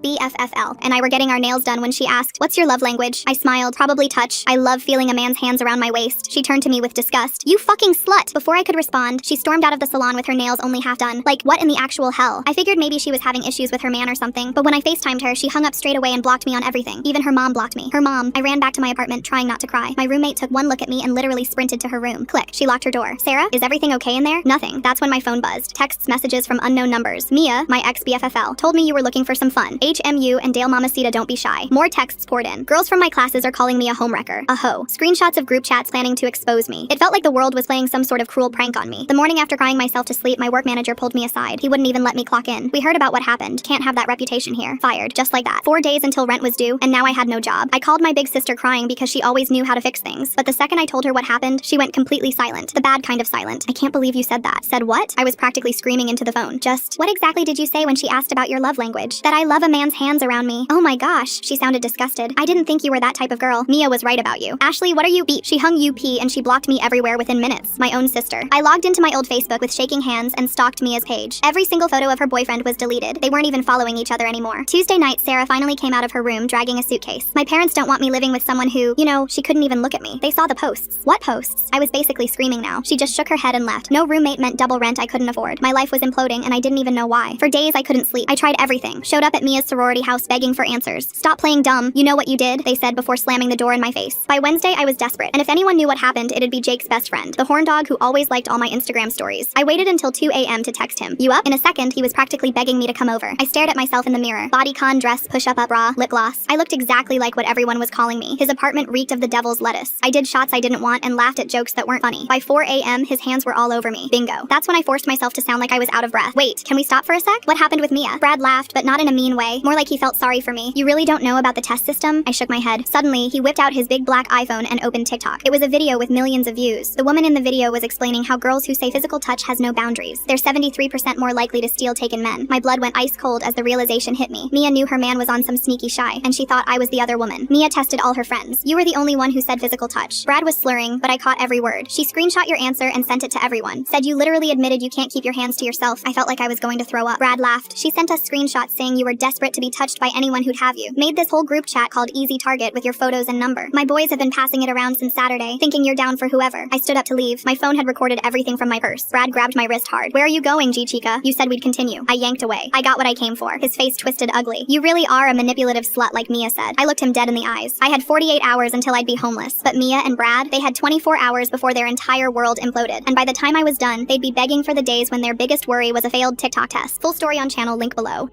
BFFL, and I were getting our nails done when she asked, "What's your love language?" I smiled, "Probably touch. I love feeling a man's hands around my waist." She turned to me with disgust. "You fucking slut!" Before I could respond, she stormed out of the salon with her nails only half done. Like, what in the actual hell? I figured maybe she was having issues with her man or something, but when I FaceTimed her, she hung up straight away and blocked me on everything. Even her mom blocked me. Her mom. I ran back to my apartment trying not to cry. My roommate took one look at me and literally sprinted to her room. Click. She locked her door. "Sarah, is everything okay in there?" Nothing. That's when my phone buzzed. Texts, messages from unknown numbers. "Mia, my ex-BFFL, told me you were looking for some fun. HMU and Dale Mamacita, don't be shy." More texts poured in. Girls from my classes are calling me a homewrecker. A hoe. Screenshots of group chats planning to expose me. It felt like the world was playing some sort of cruel prank on me. The morning after crying myself to sleep, my work manager pulled me aside. He wouldn't even let me clock in. "We heard about what happened. Can't have that reputation here." Fired. Just like that. 4 days until rent was due, and now I had no job. I called my big sister crying because she always knew how to fix things. But the second I told her what happened, she went completely silent. The bad kind of silent. "I can't believe you said that." Said what? I was practically screaming into the phone. "Just, what exactly did you say when she asked about your love language?" "That I love a man's hands around me." "Oh my gosh." She sounded disgusted. "I didn't think you were that type of girl." "Mia was right about you." "Ashley, what are you beat?" She hung UP and she blocked me everywhere within minutes. My own sister. I logged into my old Facebook with shaking hands and stalked Mia's page. Every single photo of her boyfriend was deleted. They weren't even following each other anymore. Tuesday night, Sarah finally came out of her room dragging a suitcase. My parents don't want me living with someone who, she couldn't even look at me. They saw the posts. "What posts?" I was basically screaming now. She just shook her head and left. No roommate meant double rent I couldn't afford. My life was imploding and I didn't even know why. For days I couldn't sleep. I tried everything. Showed up at Mia's sorority house begging for answers. "Stop playing dumb. You know what you did," they said before slamming the door in my face. By Wednesday, I was desperate, and if anyone knew what happened, it'd be Jake's best friend, the horn dog who always liked all my Instagram stories. I waited until 2 a.m. to text him. "You up?" In a second, he was practically begging me to come over. I stared at myself in the mirror. Bodycon, dress, push-up, bra, lip gloss. I looked exactly like what everyone was calling me. His apartment reeked of the devil's lettuce. I did shots I didn't want and laughed at jokes that weren't funny. By 4 a.m., his hands were all over me. Bingo. That's when I forced myself to sound like I was out of breath. "Wait, can we stop for a sec? What happened with Mia?" Brad laughed, but not in a mean way. More like he felt sorry for me. "You really don't know about the test system?" I shook my head. Suddenly, he whipped out his big black iPhone and opened TikTok. It was a video with millions of views. The woman in the video was explaining how girls who say physical touch has no boundaries. They're 73% more likely to steal taken men. My blood went ice cold as the realization hit me. Mia knew her man was on some sneaky shy, and she thought I was the other woman. Mia tested all her friends. "You were the only one who said physical touch." Brad was slurring, but I caught every word. "She screenshot your answer and sent it to everyone. Said you literally admitted you can't keep your hands to yourself." I felt like I was going to throw up. Brad laughed. "She sent us screenshots saying you were desperate to be touched by anyone who'd have you. Made this whole group chat called Easy Target with your photos and number. My boys have been passing it around since Saturday, thinking you're down for whoever." I stood up to leave. My phone had recorded everything from my purse. Brad grabbed my wrist hard. "Where are you going, G-Chica? You said we'd continue." I yanked away. I got what I came for. His face twisted ugly. "You really are a manipulative slut like Mia said." I looked him dead in the eyes. I had 48 hours until I'd be homeless, but Mia and Brad, they had 24 hours before their entire world imploded. And by the time I was done, they'd be begging for the days when their biggest worry was a failed TikTok test. Full story on channel, link below.